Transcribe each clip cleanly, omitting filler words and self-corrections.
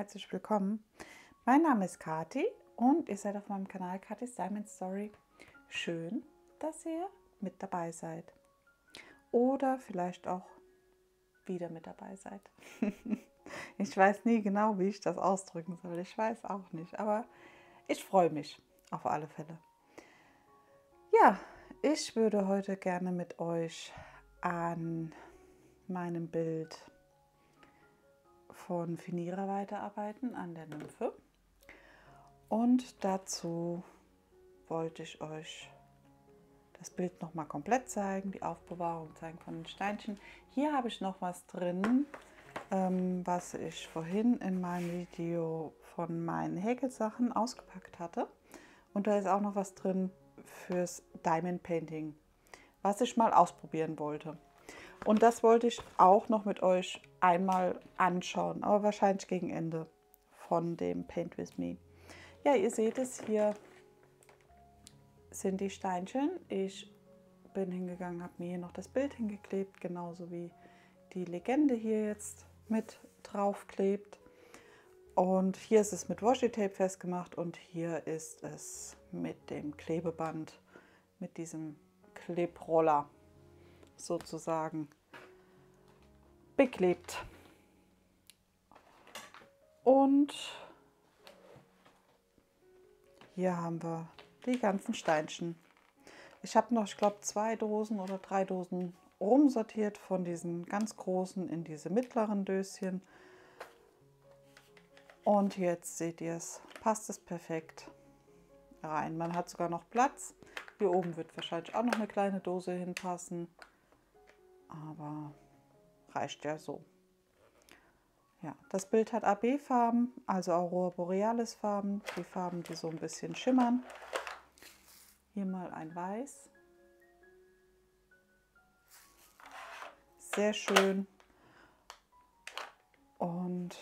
herzlich willkommen. Mein Name ist Kati und ihr seid auf meinem Kanal Katis Diamond Story. Schön, dass ihr mit dabei seid oder vielleicht auch wieder mit dabei seid. Ich weiß nie genau, wie ich das ausdrücken soll. Ich weiß auch nicht, aber ich freue mich auf alle Fälle. Ja, ich würde heute gerne mit euch an meinem Bild von Finira weiterarbeiten, an der Nymphe. Und dazu wollte ich euch das Bild noch mal komplett zeigen, die Aufbewahrung zeigen von den Steinchen. Hier habe ich noch was drin, was ich vorhin in meinem Video von meinen Häkelsachen ausgepackt hatte. Und da ist auch noch was drin fürs Diamond Painting, was ich mal ausprobieren wollte. Und das wollte ich auch noch mit euch einmal anschauen, aber wahrscheinlich gegen Ende von dem Paint With Me. Ja, ihr seht es, hier sind die Steinchen. Ich bin hingegangen, habe mir hier noch das Bild hingeklebt, genauso wie die Legende hier jetzt mit draufklebt. Und hier ist es mit Washi-Tape festgemacht und hier ist es mit dem Klebeband, mit diesem Klebroller sozusagen beklebt. Und hier haben wir die ganzen Steinchen. Ich habe noch, ich glaube, 2 Dosen oder 3 Dosen rumsortiert, von diesen ganz großen in diese mittleren Döschen. Und jetzt seht ihr es, passt es perfekt rein. Man hat sogar noch Platz. Hier oben wird wahrscheinlich auch noch eine kleine Dose hinpassen, aber reicht ja so. Ja, das Bild hat AB-Farben, also Aurora Borealis Farben, die Farben, die so ein bisschen schimmern. Hier mal ein Weiß. Sehr schön. Und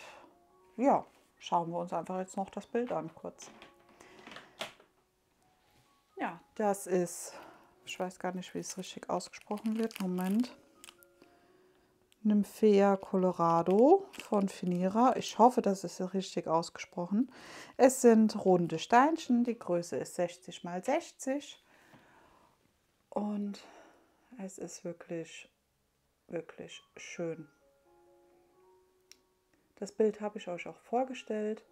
ja, schauen wir uns einfach jetzt noch das Bild an, kurz. Ja, das ist, ich weiß gar nicht, wie es richtig ausgesprochen wird. Moment. Nymphea Colorado von Finira. Ich hoffe, das ist richtig ausgesprochen. Es sind runde Steinchen. Die Größe ist 60 x 60. Und es ist wirklich, wirklich schön. Das Bild habe ich euch auch vorgestellt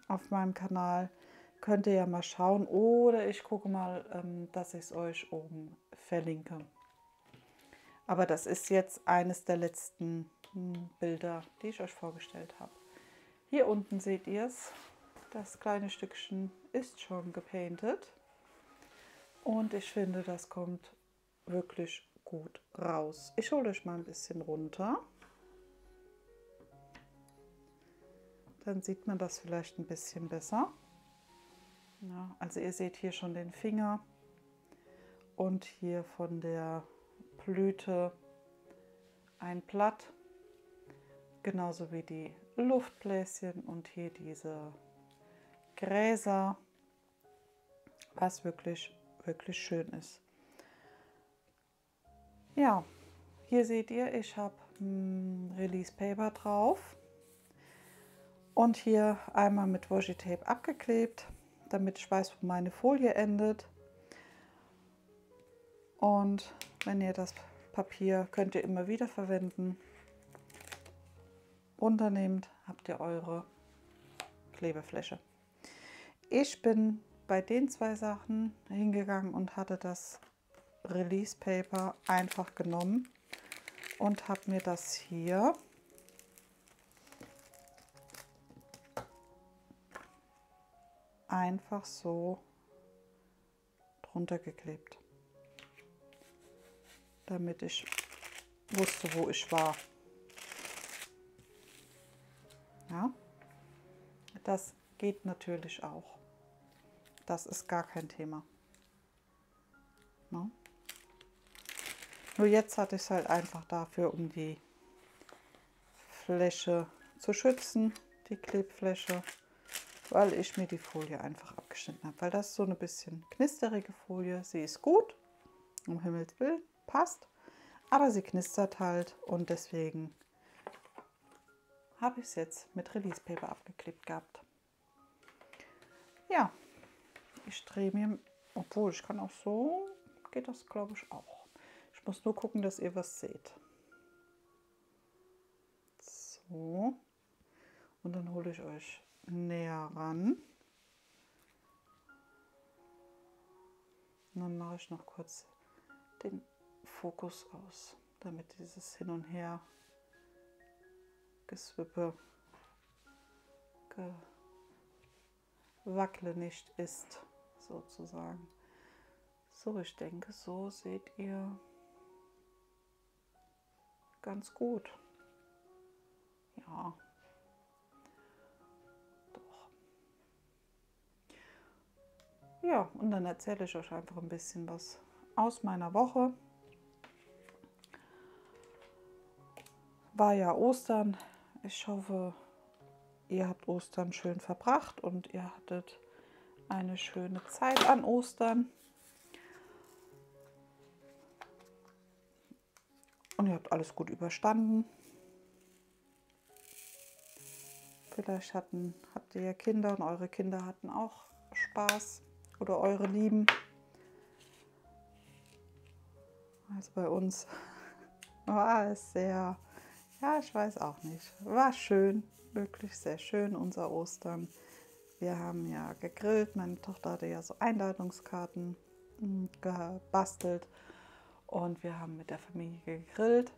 auf meinem Kanal. Könnt ihr ja mal schauen oder ich gucke mal, dass ich es euch oben verlinke. Aber das ist jetzt eines der letzten Bilder, die ich euch vorgestellt habe. Hier unten seht ihr es. Das kleine Stückchen ist schon gepainted. Und ich finde, das kommt wirklich gut raus. Ich hole euch mal ein bisschen runter. Dann sieht man das vielleicht ein bisschen besser. Ja, also ihr seht hier schon den Finger und hier von der Blüte ein Blatt, genauso wie die Luftbläschen und hier diese Gräser, was wirklich, wirklich schön ist. Ja, hier seht ihr, ich habe Release Paper drauf und hier einmal mit Washi Tape abgeklebt, damit ich weiß, wo meine Folie endet. Und wenn ihr das Papier könnt ihr immer wieder verwenden, runternehmt, habt ihr eure Klebefläche. Ich bin bei den 2 Sachen hingegangen und hatte das Release Paper einfach genommen und habe mir das hier einfach so drunter geklebt, damit ich wusste, wo ich war. Ja, das geht natürlich auch. Das ist gar kein Thema. Ja. Nur jetzt hatte ich es halt einfach dafür, um die Fläche zu schützen, die Klebfläche, weil ich mir die Folie einfach abgeschnitten habe. Weil das ist so eine bisschen knisterige Folie. Sie ist gut, um Himmels Willen, passt, aber sie knistert halt und deswegen habe ich es jetzt mit Release Paper abgeklebt gehabt. Ja, ich drehe mir, obwohl ich kann auch so, geht das glaube ich auch. Ich muss nur gucken, dass ihr was seht. So, und dann hole ich euch näher ran. Und dann mache ich noch kurz den Fokus aus, damit dieses Hin und Her Geswippe, Gewackle nicht ist, sozusagen. So, ich denke, so seht ihr ganz gut. Ja, doch. Ja, und dann erzähle ich euch einfach ein bisschen was aus meiner Woche. War ja Ostern. Ich hoffe, ihr habt Ostern schön verbracht und ihr hattet eine schöne Zeit an Ostern. Und ihr habt alles gut überstanden. Vielleicht habt ihr Kinder und eure Kinder hatten auch Spaß oder eure Lieben. Also bei uns war es sehr, ja, ich weiß auch nicht, war schön, wirklich sehr schön unser Ostern. Wir haben ja gegrillt, meine Tochter hatte ja so Einladungskarten gebastelt und wir haben mit der Familie gegrillt.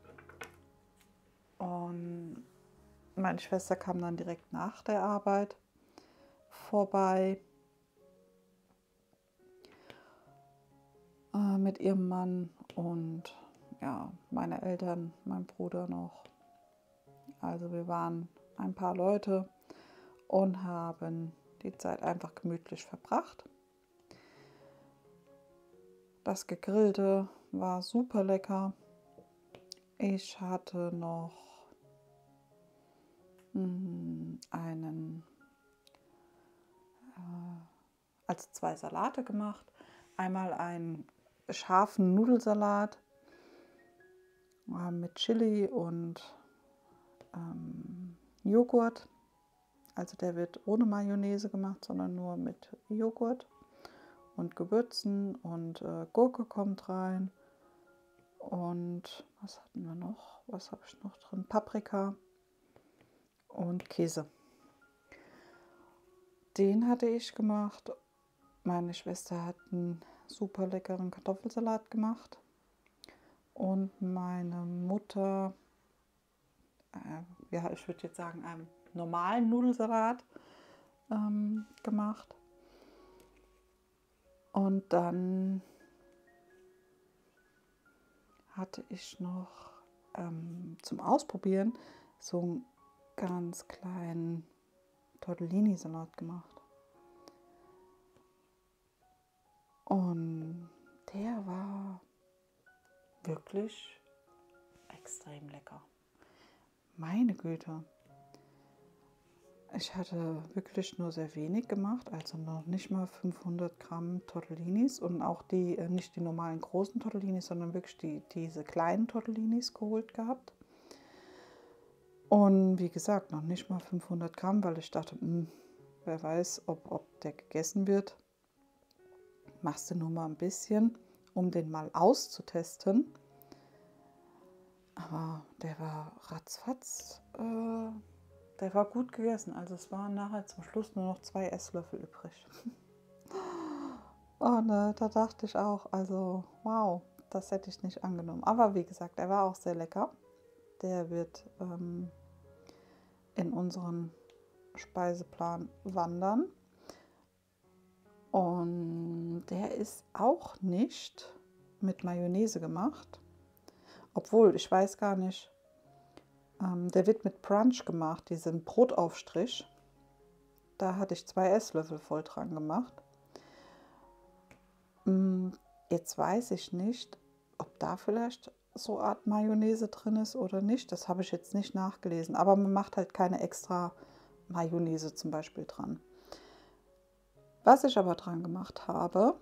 Und meine Schwester kam dann direkt nach der Arbeit vorbei mit ihrem Mann und ja, meine Eltern, mein Bruder noch. Also wir waren ein paar Leute und haben die Zeit einfach gemütlich verbracht. Das Gegrillte war super lecker. Ich hatte noch also 2 Salate gemacht. Einmal einen scharfen Nudelsalat mit Chili und Joghurt. Also der wird ohne Mayonnaise gemacht, sondern nur mit Joghurt und Gewürzen und Gurke kommt rein. Und was hatten wir noch? Was habe ich noch drin? Paprika und Käse. Den hatte ich gemacht. Meine Schwester hat einen super leckeren Kartoffelsalat gemacht. Und meine Mutter, ja, ich würde jetzt sagen, einen normalen Nudelsalat gemacht. Und dann hatte ich noch zum Ausprobieren so einen ganz kleinen Tortellini-Salat gemacht. Und der war wirklich extrem lecker. Meine Güte. Ich hatte wirklich nur sehr wenig gemacht, also noch nicht mal 500 Gramm Tortellinis und auch die, nicht die normalen großen Tortellinis, sondern wirklich diese kleinen Tortellinis geholt gehabt. Und wie gesagt, noch nicht mal 500 Gramm, weil ich dachte, wer weiß, ob der gegessen wird. Machst du nur mal ein bisschen, um den mal auszutesten. Aber der war ratzfatz, der war gut gegessen. Also es waren nachher zum Schluss nur noch 2 Esslöffel übrig. Und da dachte ich auch, also wow, das hätte ich nicht angenommen. Aber wie gesagt, er war auch sehr lecker. Der wird in unseren Speiseplan wandern. Und der ist auch nicht mit Mayonnaise gemacht. Obwohl, ich weiß gar nicht, der wird mit Brunch gemacht, diesen Brotaufstrich. Da hatte ich 2 Esslöffel voll dran gemacht. Jetzt weiß ich nicht, ob da vielleicht so eine Art Mayonnaise drin ist oder nicht. Das habe ich jetzt nicht nachgelesen. Aber man macht halt keine extra Mayonnaise zum Beispiel dran. Was ich aber dran gemacht habe,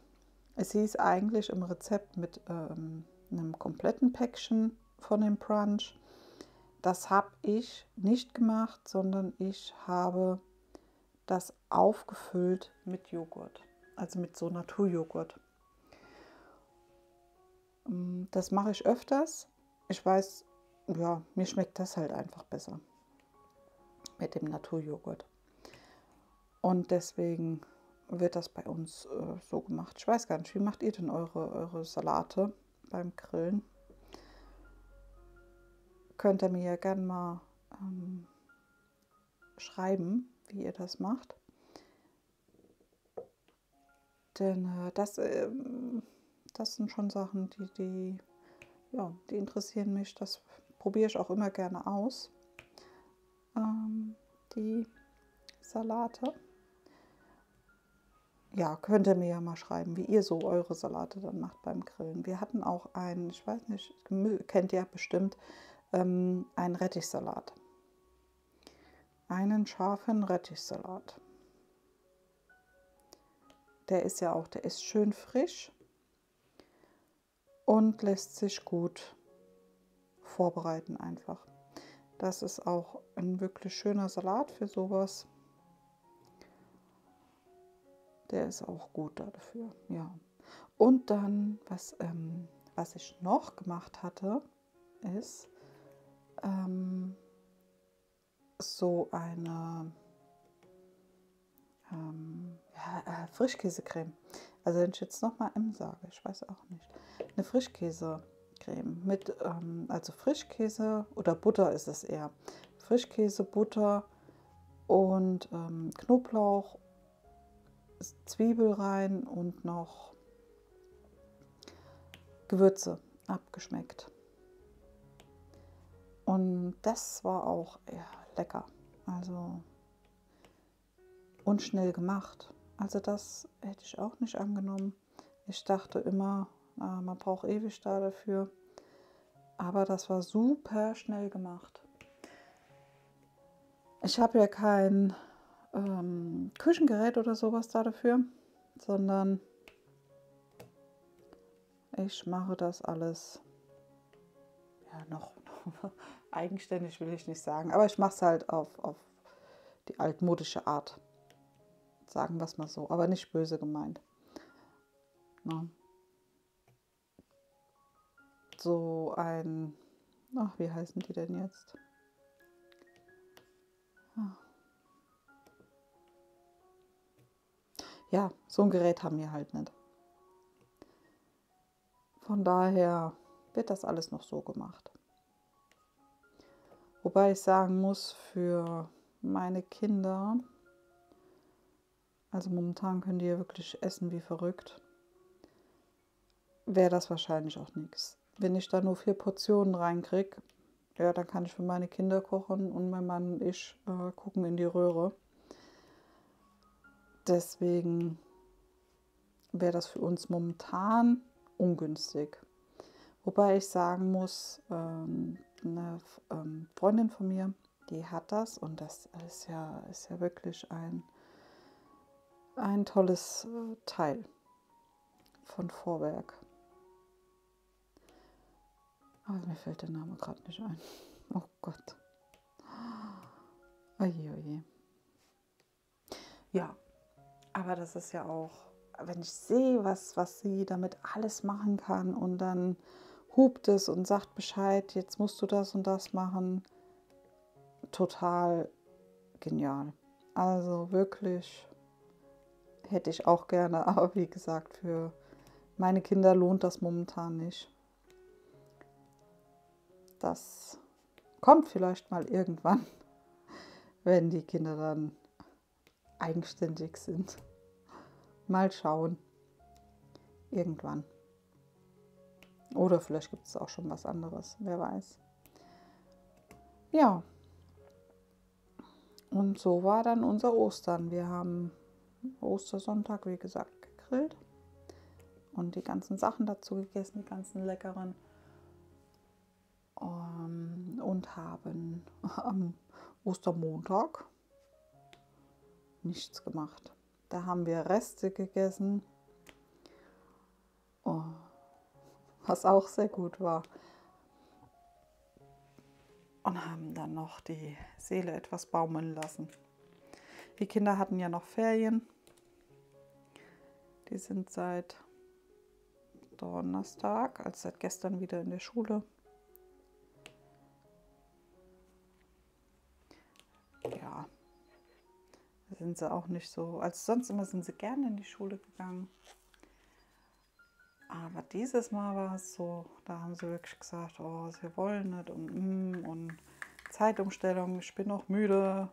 es hieß eigentlich im Rezept mit einem kompletten Päckchen von dem Brunch, das habe ich nicht gemacht, sondern ich habe das aufgefüllt mit Joghurt, also mit so Naturjoghurt. Das mache ich öfters. Ich weiß, ja, mir schmeckt das halt einfach besser mit dem Naturjoghurt. Und deswegen wird das bei uns so gemacht. Ich weiß gar nicht, wie macht ihr denn eure Salate beim Grillen? Könnt ihr mir ja gerne mal schreiben, wie ihr das macht. Denn das sind schon Sachen, die interessieren mich. Das probiere ich auch immer gerne aus, die Salate. Ja, könnt ihr mir ja mal schreiben, wie ihr so eure Salate dann macht beim Grillen. Wir hatten auch einen, ich weiß nicht, kennt ihr bestimmt, einen Rettichsalat. Einen scharfen Rettichsalat. Der ist schön frisch und lässt sich gut vorbereiten einfach. Das ist auch ein wirklich schöner Salat für sowas. Der ist auch gut dafür, ja. Und dann, was ich noch gemacht hatte, ist so eine Frischkäsecreme. Also wenn ich jetzt nochmal M sage, ich weiß auch nicht. Eine Frischkäsecreme mit, also Frischkäse oder Butter ist es eher. Frischkäse, Butter und Knoblauch, Zwiebel rein und noch Gewürze abgeschmeckt. Und das war auch lecker. Also und schnell gemacht. Also das hätte ich auch nicht angenommen. Ich dachte immer, man braucht ewig da dafür. Aber das war super schnell gemacht. Ich habe ja kein Küchengerät oder sowas da dafür, sondern ich mache das alles noch eigenständig, will ich nicht sagen. Aber ich mache es halt auf die altmodische Art. Sagen wir es mal so, aber nicht böse gemeint. Na. So ein, wie heißen die denn jetzt? Ja, so ein Gerät haben wir halt nicht. Von daher wird das alles noch so gemacht. Wobei ich sagen muss, für meine Kinder, also momentan können die ja wirklich essen wie verrückt, wäre das wahrscheinlich auch nichts. Wenn ich da nur 4 Portionen reinkriege, ja, dann kann ich für meine Kinder kochen und mein Mann und ich gucken in die Röhre. Deswegen wäre das für uns momentan ungünstig. Wobei ich sagen muss, eine Freundin von mir, die hat das und das ist ja wirklich ein tolles Teil von Vorwerk. Aber mir fällt der Name gerade nicht ein. Oh Gott. Oje, oje. Ja, aber das ist ja auch, wenn ich sehe, was sie damit alles machen kann und dann hupt es und sagt Bescheid, jetzt musst du das und das machen, total genial. Also wirklich hätte ich auch gerne, aber wie gesagt, für meine Kinder lohnt das momentan nicht. Das kommt vielleicht mal irgendwann, wenn die Kinder dann eigenständig sind. Mal schauen. Irgendwann. Oder vielleicht gibt es auch schon was anderes, wer weiß. Ja. Und so war dann unser Ostern. Wir haben Ostersonntag, wie gesagt, gegrillt und die ganzen Sachen dazu gegessen, die ganzen leckeren. Und haben am Ostermontag nichts gemacht. Da haben wir Reste gegessen, was auch sehr gut war. und haben dann noch die Seele etwas baumeln lassen. Die Kinder hatten ja noch Ferien. Die sind seit Donnerstag, also seit gestern wieder in der Schule. Ja, da sind sie auch nicht so, also sonst immer sind sie gerne in die Schule gegangen. Aber dieses Mal war es so, da haben sie wirklich gesagt, oh, sie wollen nicht und Zeitumstellung, ich bin noch müde.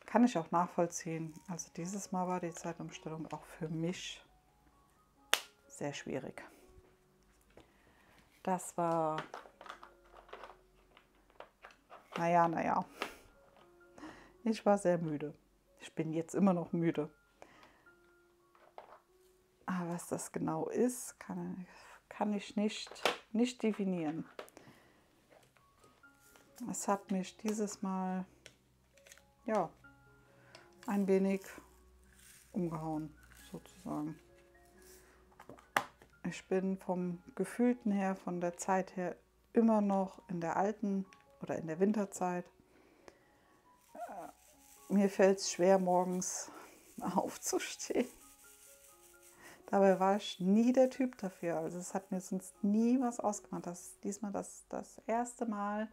Kann ich auch nachvollziehen. Also dieses Mal war die Zeitumstellung auch für mich sehr schwierig. Das war, naja. Ich war sehr müde. Ich bin jetzt immer noch müde. Aber was das genau ist, kann ich nicht definieren. Es hat mich dieses Mal, ja, ein wenig umgehauen, sozusagen. Ich bin vom Gefühlten her, von der Zeit her, immer noch in der alten oder in der Winterzeit. Mir fällt es schwer, morgens aufzustehen. Dabei war ich nie der Typ dafür. Also es hat mir sonst nie was ausgemacht. Das ist diesmal das erste Mal,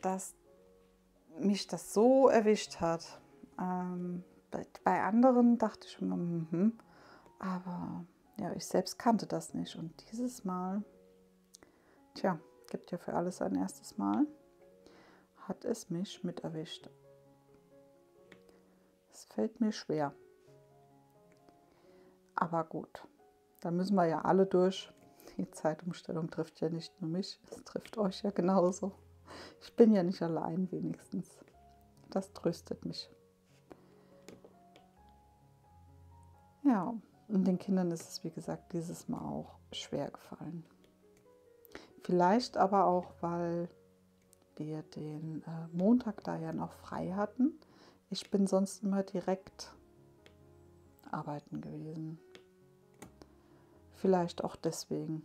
dass mich das so erwischt hat. Bei anderen dachte ich immer, aber ja, ich selbst kannte das nicht. Und dieses Mal, gibt ja für alles ein erstes Mal, hat es mich mit erwischt. Es fällt mir schwer. Aber gut, da müssen wir ja alle durch. Die Zeitumstellung trifft ja nicht nur mich, es trifft euch ja genauso. Ich bin ja nicht allein wenigstens. Das tröstet mich. Ja, und den Kindern ist es, wie gesagt, dieses Mal auch schwer gefallen. Vielleicht aber auch, weil wir den Montag da ja noch frei hatten. Ich bin sonst immer direkt arbeiten gewesen. Vielleicht auch deswegen,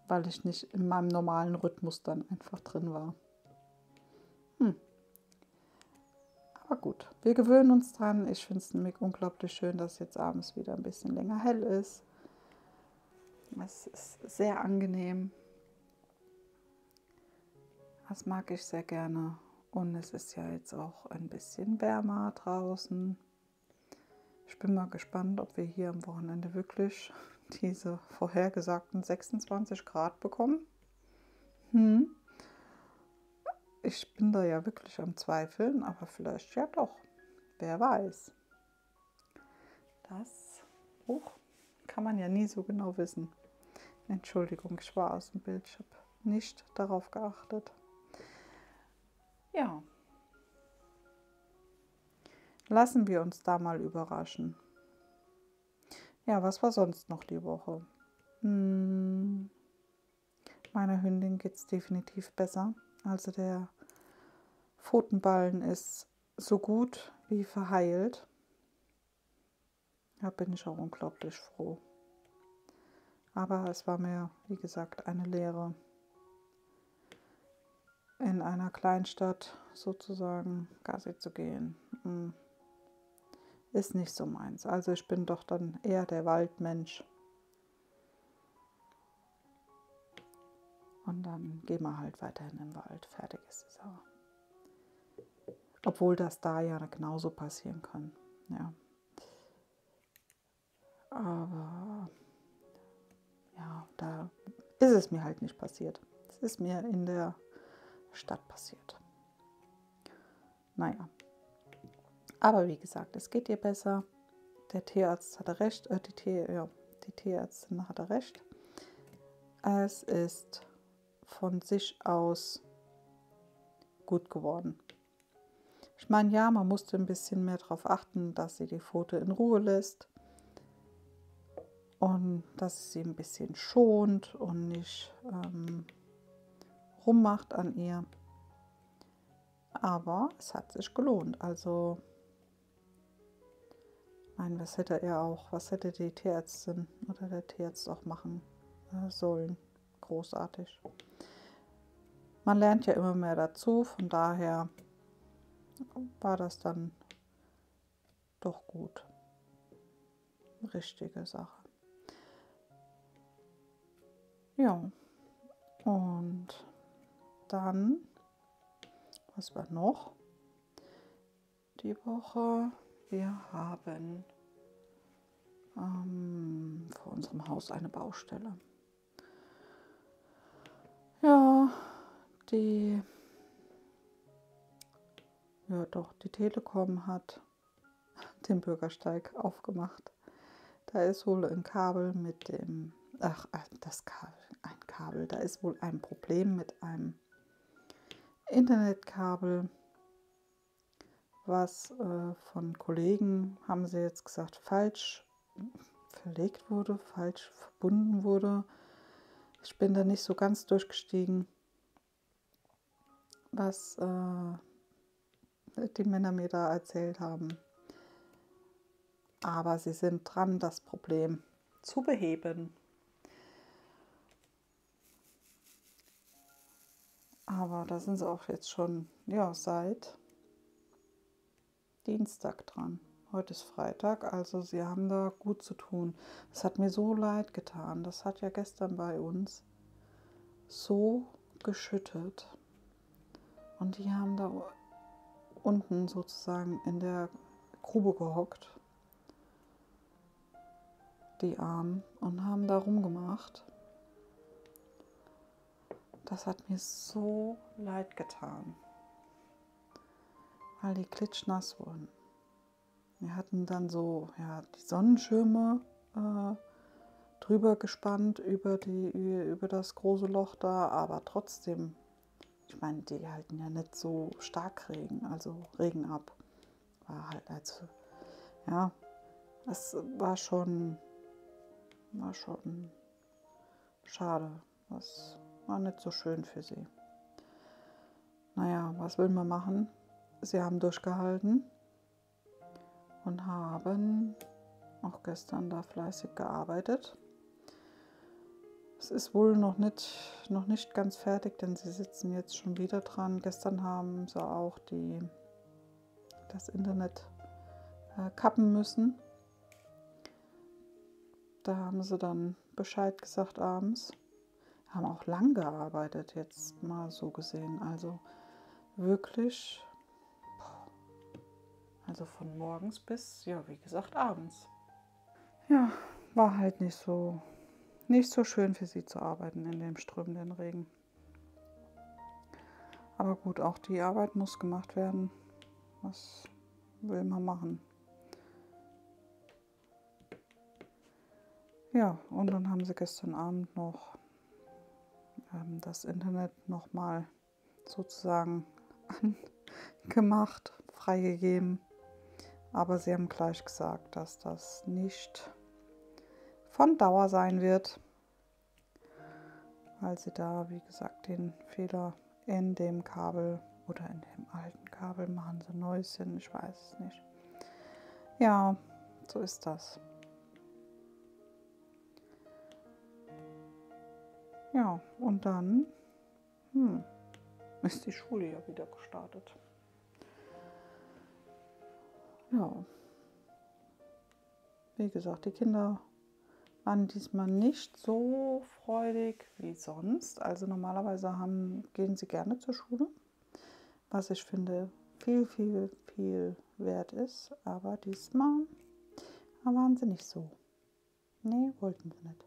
weil ich nicht in meinem normalen Rhythmus dann einfach drin war. Aber gut, wir gewöhnen uns dran. Ich finde es nämlich unglaublich schön, dass jetzt abends wieder ein bisschen länger hell ist. Es ist sehr angenehm. Das mag ich sehr gerne. Und es ist ja jetzt auch ein bisschen wärmer draußen. Ich bin mal gespannt, ob wir hier am Wochenende wirklich diese vorhergesagten 26 Grad bekommen. Ich bin da ja wirklich am Zweifeln, aber vielleicht ja doch. Wer weiß. Das kann man ja nie so genau wissen. Entschuldigung, ich war aus dem Bild. Ich habe nicht darauf geachtet. Ja. Lassen wir uns da mal überraschen. Ja, was war sonst noch die Woche? Meiner Hündin geht es definitiv besser. Also der Pfotenballen ist so gut wie verheilt. Da bin ich auch unglaublich froh. Aber es war mir, wie gesagt, eine Lehre. In einer Kleinstadt sozusagen Gassi zu gehen, ist nicht so meins. Also ich bin doch dann eher der Waldmensch. Und dann gehen wir halt weiterhin im Wald. Fertig ist die Sache. Obwohl das da ja genauso passieren kann. Ja. Aber ja, da ist es mir halt nicht passiert. Es ist mir in der Stadt passiert. Naja. Aber wie gesagt, es geht ihr besser. Der Tierarzt hatte recht. Die Tierärztin hatte recht. Es ist von sich aus gut geworden. Ich meine, ja, man musste ein bisschen mehr darauf achten, dass sie die Pfote in Ruhe lässt und dass sie ein bisschen schont und nicht rummacht an ihr. Aber es hat sich gelohnt. Also, nein, was hätte die Tierärztin oder der Tierarzt auch machen sollen? Großartig. man lernt ja immer mehr dazu, von daher war das dann doch gut. Richtige Sache. Ja, und dann, was war noch die Woche? Wir haben vor unserem Haus eine Baustelle. Ja, die Telekom hat den Bürgersteig aufgemacht. Da ist wohl ein Kabel mit dem, ein Kabel, da ist wohl ein Problem mit einem Internetkabel, was von Kollegen, haben sie jetzt gesagt, falsch verlegt wurde, falsch verbunden wurde. Ich bin da nicht so ganz durchgestiegen, was die Männer mir da erzählt haben. Aber sie sind dran, das Problem zu beheben. Aber da sind sie auch jetzt schon, ja, seit Dienstag dran. Heute ist Freitag, also sie haben da gut zu tun. Es hat mir so leid getan. Das hat ja gestern bei uns so geschüttet. Und die haben da unten sozusagen in der Grube gehockt, die Armen, und haben da rumgemacht. Das hat mir so leid getan, weil die klitschnass wurden. Wir hatten dann so, ja, die Sonnenschirme drüber gespannt über das große Loch da, aber trotzdem, ich meine, die halten ja nicht so Starkregen, also Regen ab. War halt ja, es war schon schade. Das war nicht so schön für sie. Naja, was will man machen? Sie haben durchgehalten und haben auch gestern da fleißig gearbeitet. Es ist wohl noch nicht ganz fertig, denn sie sitzen jetzt schon wieder dran. Gestern haben sie auch das Internet kappen müssen. Da haben sie dann Bescheid gesagt abends. Haben auch lang gearbeitet, jetzt mal so gesehen. Also wirklich, also von morgens bis, ja, wie gesagt, abends. Ja, war halt nicht so schön für sie zu arbeiten in dem strömenden Regen. Aber gut, auch die Arbeit muss gemacht werden. Was will man machen? Ja, und dann haben sie gestern Abend noch das Internet nochmal sozusagen angemacht, freigegeben. Aber sie haben gleich gesagt, dass das nicht von Dauer sein wird, weil sie da, wie gesagt, den Fehler in dem Kabel oder in dem alten Kabel machen sie neues hin, ich weiß es nicht. Ja, so ist das. Ja, und dann ist die Schule ja wieder gestartet. Ja, wie gesagt, die Kinder waren diesmal nicht so freudig wie sonst. Also normalerweise gehen sie gerne zur Schule, was ich finde viel, viel, viel wert ist. Aber diesmal waren sie nicht so. Nee, wollten sie nicht.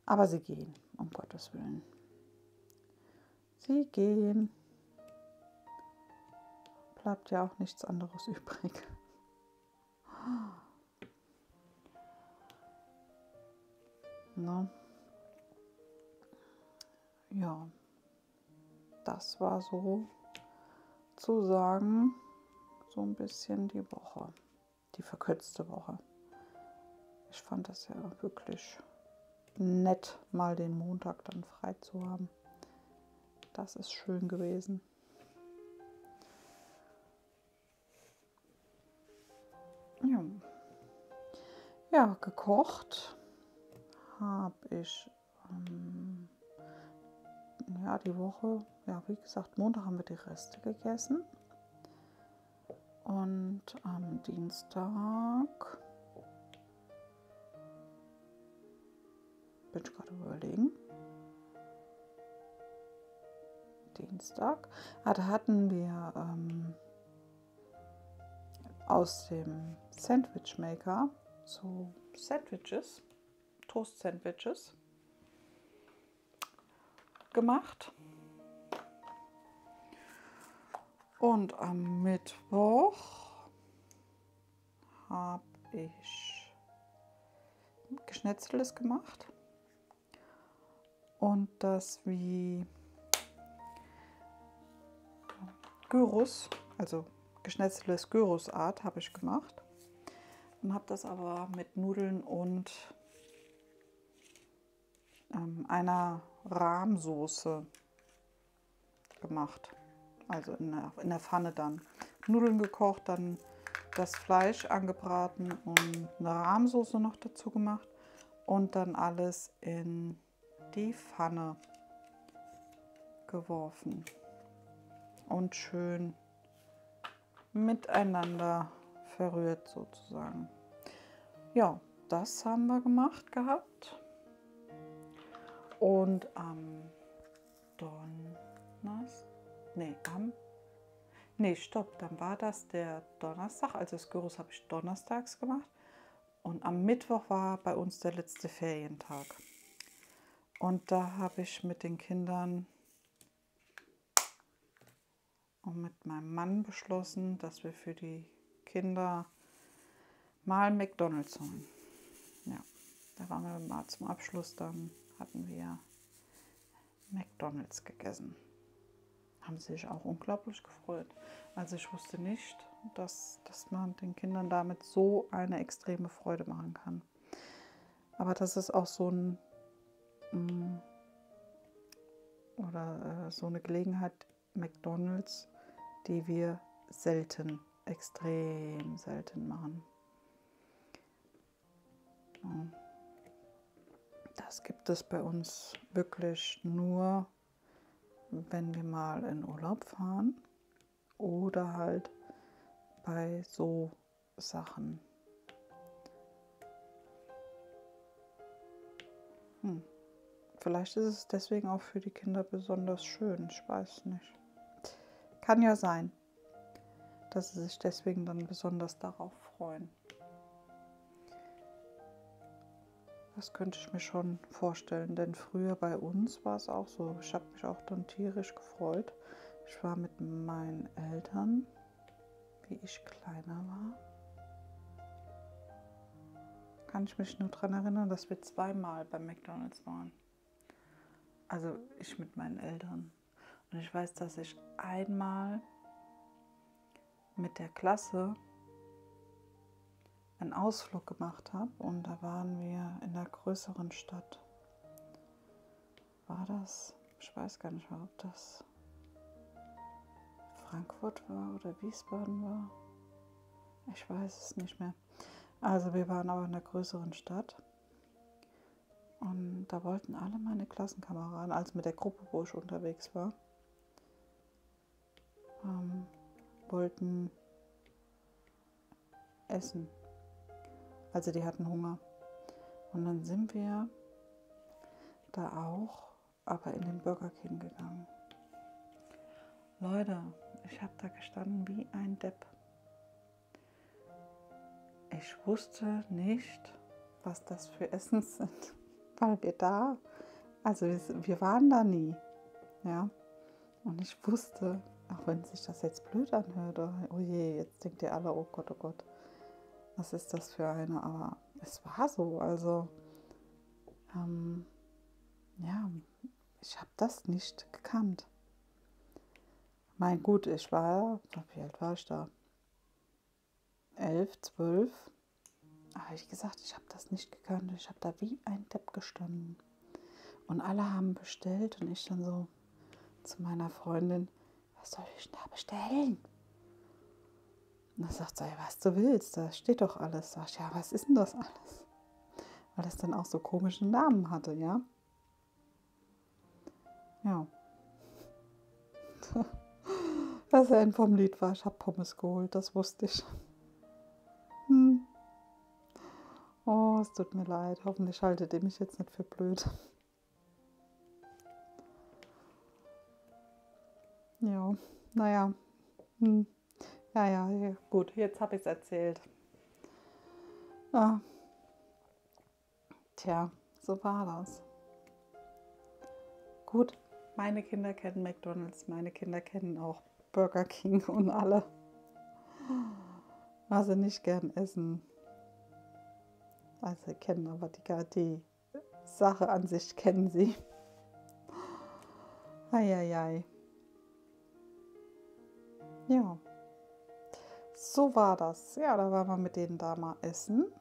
Aber sie gehen, um Gottes Willen. Sie gehen. Bleibt ja auch nichts anderes übrig. Ne? Ja, das war sozusagen so ein bisschen die Woche, die verkürzte Woche. Ich fand das ja wirklich nett, mal den Montag dann frei zu haben. Das ist schön gewesen. Ja, gekocht habe ich ja, die Woche, ja, wie gesagt, Montag haben wir die Reste gegessen. Und am Dienstag, bin ich gerade überlegen, Dienstag, da hatten wir aus dem Sandwich Maker so Sandwiches, Toast-Sandwiches gemacht. Und am Mittwoch habe ich Geschnetzeltes gemacht und das wie Gyros, also geschnetzeltes Gyros-Art habe ich gemacht und habe das aber mit Nudeln und einer Rahmsoße gemacht. Also in der Pfanne dann. Nudeln gekocht, dann das Fleisch angebraten und eine Rahmsoße noch dazu gemacht und dann alles in die Pfanne geworfen und schön miteinander verrührt sozusagen. Ja, das haben wir gemacht gehabt. Und am Donnerstag, dann war das der Donnerstag, also das Gyros habe ich donnerstags gemacht. Und am Mittwoch war bei uns der letzte Ferientag. Und da habe ich mit den Kindern und mit meinem Mann beschlossen, dass wir für die Kinder mal McDonald's holen. Ja, da waren wir mal zum Abschluss, dann hatten wir McDonald's gegessen. Haben sie sich auch unglaublich gefreut. Also ich wusste nicht, dass man den Kindern damit so eine extreme Freude machen kann. Aber das ist auch so so eine Gelegenheit, McDonald's, die wir selten, extrem selten machen. Das gibt es bei uns wirklich nur, wenn wir mal in Urlaub fahren oder halt bei so Sachen. Vielleicht ist es deswegen auch für die Kinder besonders schön, ich weiß nicht. Kann ja sein, dass sie sich deswegen dann besonders darauf freuen. Das könnte ich mir schon vorstellen, denn früher bei uns war es auch so. Ich habe mich auch dann tierisch gefreut. Ich war mit meinen Eltern, wie ich kleiner war. Kann ich mich nur daran erinnern, dass wir zweimal bei McDonald's waren. Also ich mit meinen Eltern. Und ich weiß, dass ich einmal mit der Klasse einen Ausflug gemacht habe und da waren wir in einer größeren Stadt. War das? Ich weiß gar nicht mehr, ob das Frankfurt war oder Wiesbaden war. Ich weiß es nicht mehr. Also wir waren aber in einer größeren Stadt und da wollten alle meine Klassenkameraden, also mit der Gruppe, wo ich unterwegs war, wollten essen. Also die hatten Hunger. Und dann sind wir da auch, aber in den Burger King gegangen. Leute, ich habe da gestanden wie ein Depp. Ich wusste nicht, was das für Essen sind, weil wir waren da nie. Ja? Und ich wusste, auch wenn sich das jetzt blöd anhört, oh je, jetzt denkt ihr alle, oh Gott, was ist das für eine? Aber es war so, also ich habe das nicht gekannt. Mein gut, wie alt war ich da? 11, 12. Aber wie gesagt, ich habe das nicht gekannt. Ich habe da wie ein Depp gestanden. Und alle haben bestellt und ich dann so zu meiner Freundin, was soll ich denn da bestellen? Und dann sagt sie, was du willst, da steht doch alles. Sag ich, ja, was ist denn das alles? Weil das dann auch so komische Namen hatte, ja. Ja, Das Ende vom Lied war, ich habe Pommes geholt, das wusste ich. Hm. Oh, es tut mir leid. Hoffentlich haltet ihr mich jetzt nicht für blöd. Ja, naja. Hm. Ja, gut, jetzt habe ich es erzählt. Ah, tja, so war das. Gut, meine Kinder kennen McDonald's, meine Kinder kennen auch Burger King und alle, was sie nicht gern essen. Also sie kennen aber die Sache an sich kennen sie. Eieiei. Ja, so war das. Ja, da waren wir mit denen da mal essen.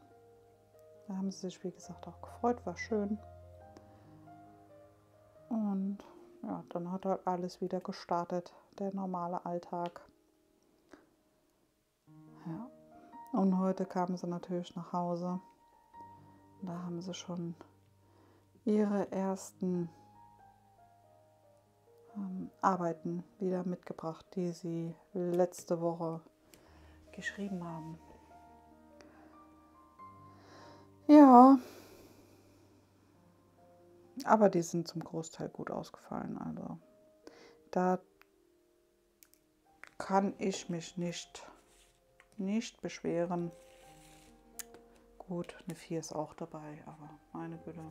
Da haben sie sich, wie gesagt, auch gefreut, war schön. Und ja, dann hat halt alles wieder gestartet, der normale Alltag. Ja. Und heute kamen sie natürlich nach Hause. Da haben sie schon ihre ersten Arbeiten wieder mitgebracht, die sie letzte Woche geschrieben haben. Ja, aber die sind zum Großteil gut ausgefallen. Also da kann ich mich nicht beschweren. Gut, eine 4 ist auch dabei, aber meine Güte,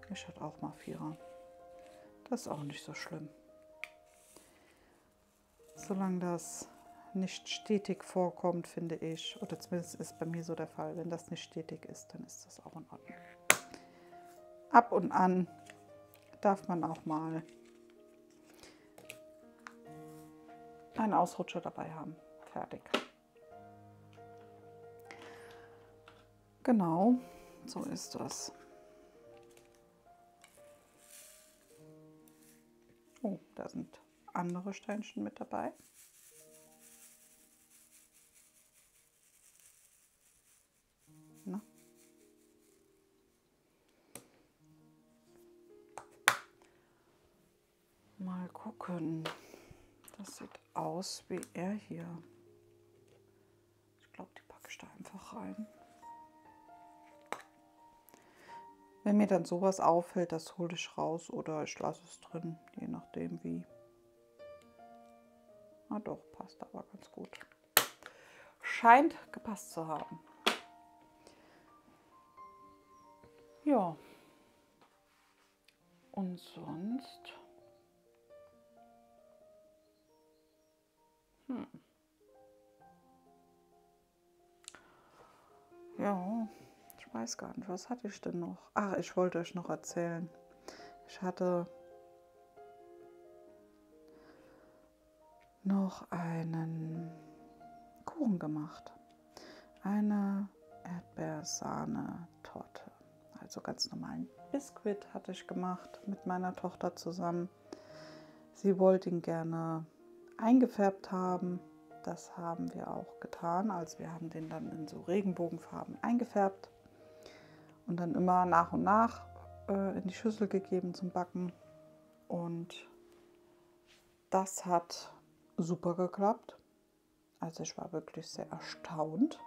ich hatte auch mal 4er. Das ist auch nicht so schlimm. Solange das nicht stetig vorkommt, finde ich, oder zumindest ist bei mir so der Fall, wenn das nicht stetig ist, dann ist das auch in Ordnung. Ab und an darf man auch mal einen Ausrutscher dabei haben. Fertig. Genau, so ist das. Oh, da sind andere Steinchen mit dabei. Na? Mal gucken. Das sieht aus wie er hier. Ich glaube, die packe ich da einfach rein. Wenn mir dann sowas auffällt, das hole ich raus oder ich lasse es drin, je nachdem wie. Ah doch, passt aber ganz gut. Scheint gepasst zu haben. Ja. Und sonst? Ja, ich weiß gar nicht, was hatte ich denn noch? Ach, ich wollte euch noch erzählen. Ich hatte noch einen Kuchen gemacht. Eine Erdbeersahne-Torte. Also ganz normalen Biskuit hatte ich gemacht mit meiner Tochter zusammen. Sie wollte ihn gerne eingefärbt haben. Das haben wir auch getan. Also wir haben den dann in so Regenbogenfarben eingefärbt und dann immer nach und nach in die Schüssel gegeben zum Backen. Und das hat super geklappt. Also ich war wirklich sehr erstaunt,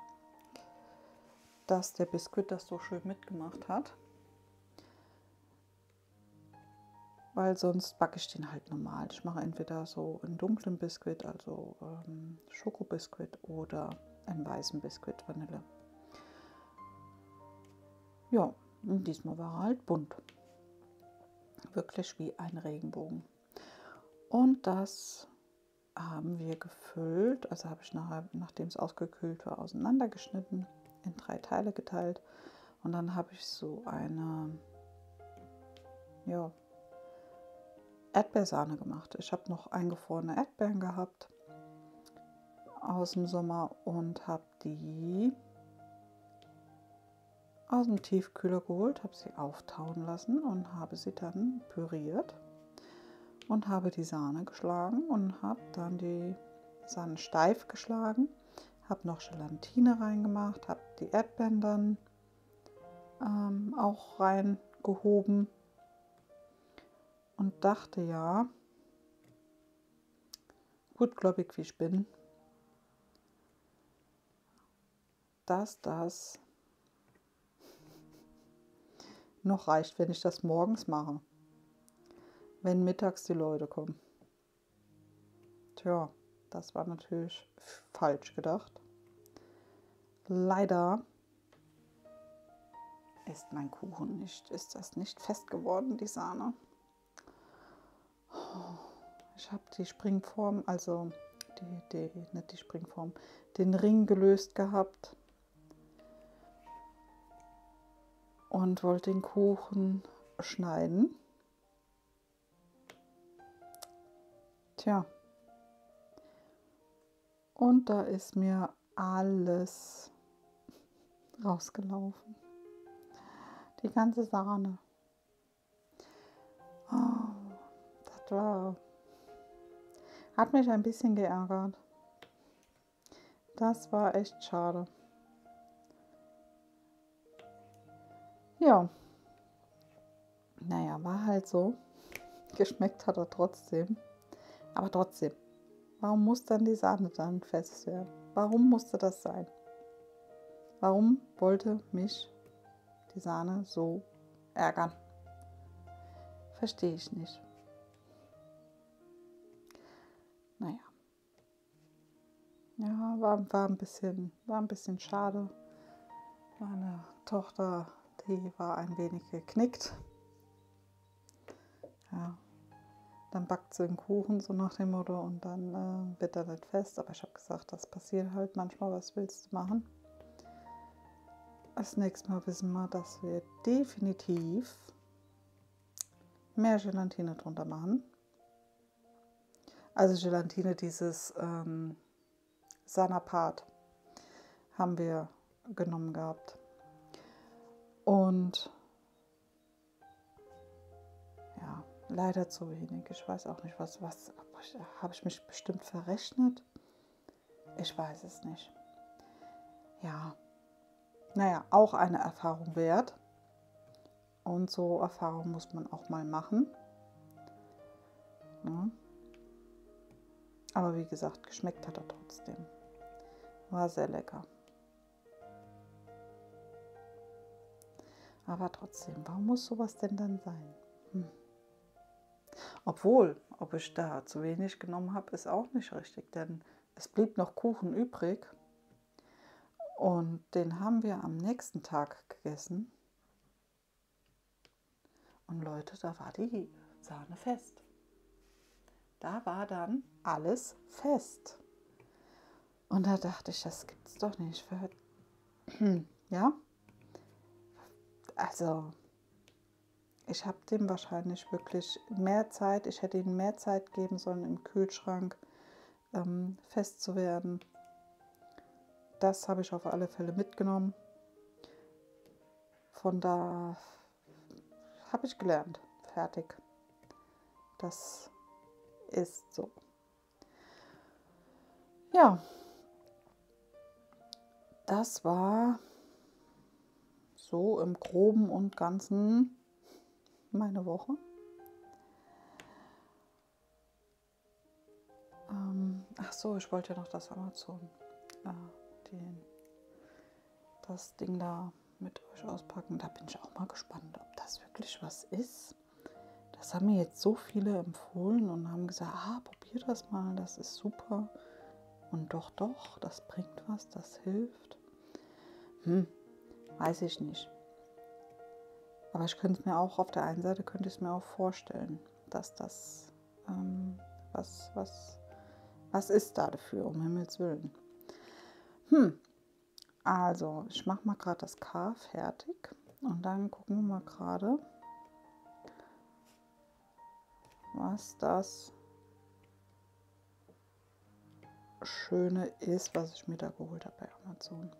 dass der Biskuit das so schön mitgemacht hat. Weil sonst backe ich den halt normal. Ich mache entweder so einen dunklen Biskuit, also Schokobiskuit, oder einen weißen Biskuit, Vanille. Ja, und diesmal war er halt bunt. Wirklich wie ein Regenbogen. Und das haben wir gefüllt, also habe ich nachher, nachdem es ausgekühlt war, auseinandergeschnitten, in 3 Teile geteilt. Und dann habe ich so eine, ja, Erdbeersahne gemacht. Ich habe noch eingefrorene Erdbeeren gehabt aus dem Sommer und habe die aus dem Tiefkühler geholt, habe sie auftauen lassen und habe sie dann püriert und habe die Sahne geschlagen und habe dann die Sahne steif geschlagen, habe noch Gelatine reingemacht, habe die Erdbeeren dann auch reingehoben und dachte, ja, gutgläubig wie ich bin, dass das noch reicht, wenn ich das morgens mache, wenn mittags die Leute kommen. Tja, das war natürlich falsch gedacht. Leider ist mein Kuchen ist das nicht fest geworden, die Sahne. Ich habe die Springform, also nicht die Springform, den Ring gelöst gehabt und wollte den Kuchen schneiden. Tja, und da ist mir alles rausgelaufen. Die ganze Sahne. Oh, das hat mich ein bisschen geärgert. Das war echt schade. Ja, naja, war halt so. Geschmeckt hat er trotzdem. Aber trotzdem, warum muss dann die Sahne dann fest werden? Warum musste das sein? Warum wollte mich die Sahne so ärgern? Verstehe ich nicht. Naja. Ja, war ein bisschen schade. Meine Tochter, die war ein wenig geknickt. Ja. Dann backt sie einen Kuchen, so nach dem Motto, und dann wird er nicht fest. Aber ich habe gesagt, das passiert halt manchmal, was willst du machen? Das nächste Mal wissen wir, dass wir definitiv mehr Gelatine drunter machen. Also Gelatine, dieses Sanapat haben wir genommen gehabt. Und ja, leider zu wenig. Ich weiß auch nicht, was habe ich mich bestimmt verrechnet? Ich weiß es nicht. Ja, naja, auch eine Erfahrung wert. Und so Erfahrungen muss man auch mal machen. Ja. Aber wie gesagt, geschmeckt hat er trotzdem. War sehr lecker. Aber trotzdem, warum muss sowas denn dann sein? Obwohl, ob ich da zu wenig genommen habe, ist auch nicht richtig, denn es blieb noch Kuchen übrig und den haben wir am nächsten Tag gegessen. Und Leute, da war die Sahne fest. Da war dann alles fest. Und da dachte ich, das gibt's doch nicht. Ja, also ich habe dem wahrscheinlich wirklich mehr Zeit, ich hätte ihm mehr Zeit geben sollen, im Kühlschrank fest zu werden. Das habe ich auf alle Fälle mitgenommen. Von da habe ich gelernt. Fertig. Das ist so. Ja, das war so im Groben und Ganzen meine Woche. Ach so, ich wollte ja noch das Amazon, das Ding da mit euch auspacken. Da bin ich auch mal gespannt, ob das wirklich was ist. Das haben mir jetzt so viele empfohlen und haben gesagt, probier das mal, das ist super. Und doch, das bringt was, das hilft. Weiß ich nicht. Aber ich könnte es mir auch, auf der einen Seite könnte ich es mir auch vorstellen, dass das, was ist da dafür, um Himmels Willen. Also, ich mache mal gerade das K fertig und dann gucken wir mal gerade, was das Schöne ist, was ich mir da geholt habe bei Amazon.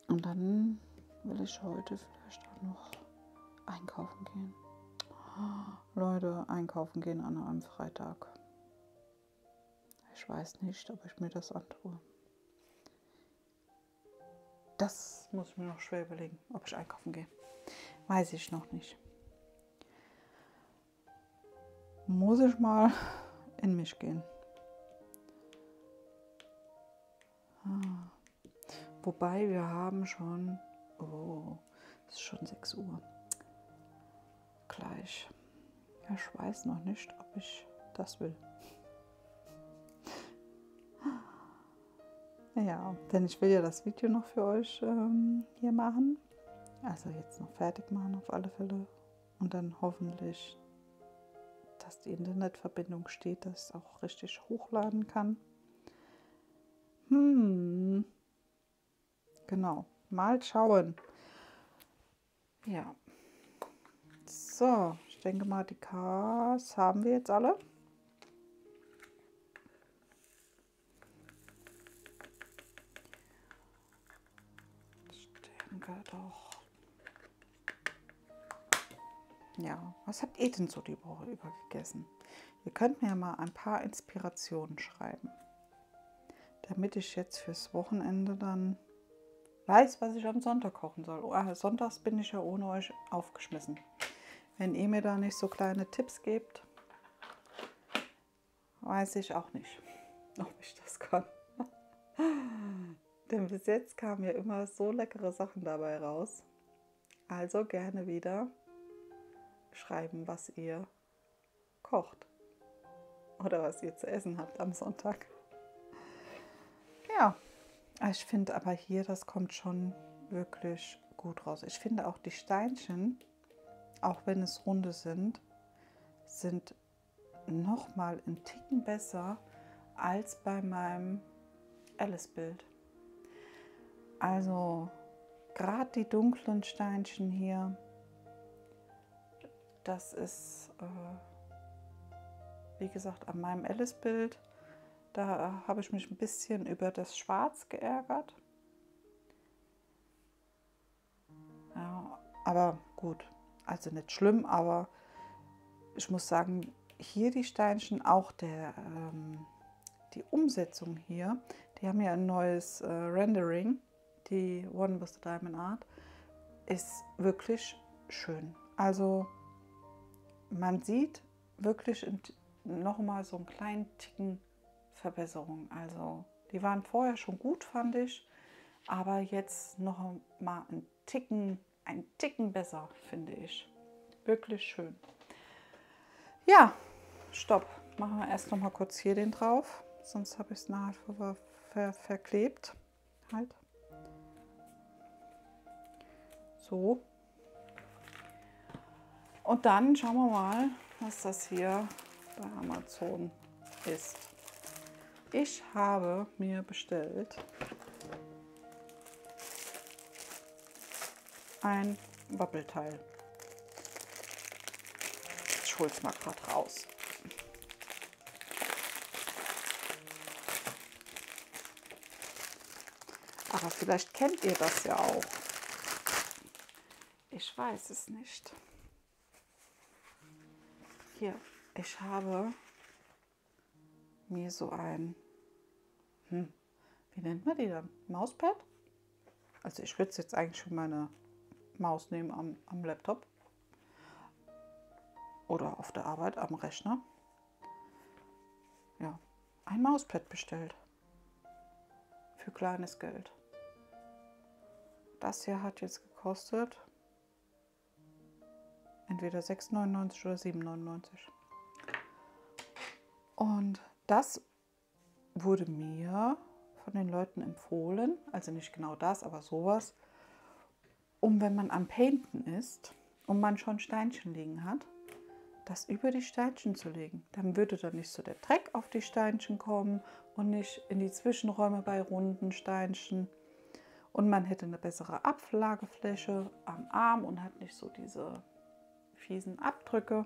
Und dann will ich heute vielleicht auch noch einkaufen gehen. Leute, einkaufen gehen an einem Freitag. Ich weiß nicht, ob ich mir das antue. Das muss ich mir noch schwer überlegen, ob ich einkaufen gehe. Weiß ich noch nicht. muss ich mal in mich gehen. Wobei wir haben schon, oh, es ist schon 6 Uhr. Gleich. Ich weiß noch nicht, ob ich das will. Ja, denn ich will ja das Video noch für euch hier machen. Also jetzt noch fertig machen auf alle Fälle. Und dann hoffentlich, dass die Internetverbindung steht, dass ich es auch richtig hochladen kann. Genau, mal schauen. Ja. So, ich denke mal, die Ks haben wir jetzt alle. Ich denke doch. Ja, was habt ihr denn so die Woche über gegessen? Ihr könnt mir ja mal ein paar Inspirationen schreiben, damit ich jetzt fürs Wochenende dann weiß, was ich am Sonntag kochen soll. Sonntags bin ich ja ohne euch aufgeschmissen. Wenn ihr mir da nicht so kleine Tipps gebt, weiß ich auch nicht, ob ich das kann. Denn bis jetzt kamen ja immer so leckere Sachen dabei raus. Also gerne wieder schreiben, was ihr kocht oder was ihr zu essen habt am Sonntag. Ja, ich finde aber hier, das kommt schon wirklich gut raus. Ich finde auch die Steinchen, auch wenn es runde sind noch mal einen Ticken besser als bei meinem Alice-Bild. Also gerade die dunklen Steinchen hier, das ist, wie gesagt, an meinem Alice-Bild, da habe ich mich ein bisschen über das Schwarz geärgert. Ja, aber gut, also nicht schlimm, aber ich muss sagen, hier die Steinchen, auch die Umsetzung hier, die haben ja ein neues Rendering, die One with the Diamond Art, ist wirklich schön. Also man sieht wirklich noch mal so einen kleinen Ticken Verbesserung. Also die waren vorher schon gut, fand ich, aber jetzt noch mal einen Ticken besser, finde ich. Wirklich schön. Ja, stopp. Machen wir erst noch mal kurz hier den drauf, sonst habe ich es nachher verklebt. Halt. So. Und dann schauen wir mal, was das hier bei Amazon ist. Ich habe mir bestellt ein Wappelteil. Ich hole es mal gerade raus. Aber vielleicht kennt ihr das ja auch. Ich weiß es nicht. Hier, ich habe mir so ein, wie nennt man die dann? Mauspad? Also ich würde es jetzt eigentlich für meine Maus nehmen am Laptop oder auf der Arbeit am Rechner. Ja, ein Mauspad bestellt für kleines Geld. Das hier hat jetzt gekostet entweder 6,99 oder 7,99. Und das wurde mir von den Leuten empfohlen, also nicht genau das, aber sowas, wenn man am Painten ist und man schon Steinchen liegen hat, das über die Steinchen zu legen. Dann würde da nicht so der Dreck auf die Steinchen kommen und nicht in die Zwischenräume bei runden Steinchen. Und man hätte eine bessere Ablagefläche am Arm und hat nicht so diese fiesen Abdrücke.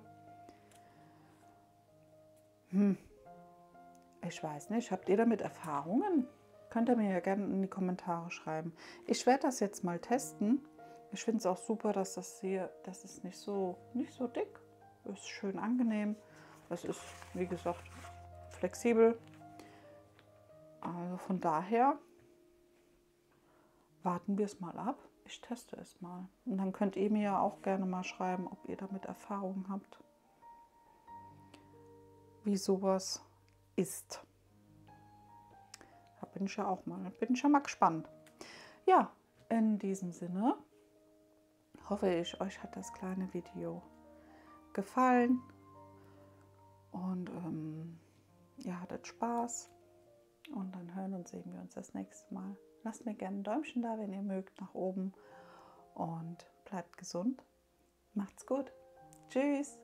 Ich weiß nicht, habt ihr damit Erfahrungen? Könnt ihr mir ja gerne in die Kommentare schreiben. Ich werde das jetzt mal testen. Ich finde es auch super, dass das ist nicht so dick. Ist schön angenehm. Das ist, wie gesagt, flexibel. Also von daher warten wir es mal ab. Ich teste es mal. Und dann könnt ihr mir ja auch gerne mal schreiben, ob ihr damit Erfahrungen habt. wie sowas ist. Da bin ich ja mal gespannt. Ja, in diesem Sinne hoffe ich, euch hat das kleine Video gefallen und ihr hattet Spaß. Und dann hören und sehen wir uns das nächste Mal. Lasst mir gerne ein Däumchen da, wenn ihr mögt, nach oben. Und bleibt gesund. Macht's gut. Tschüss.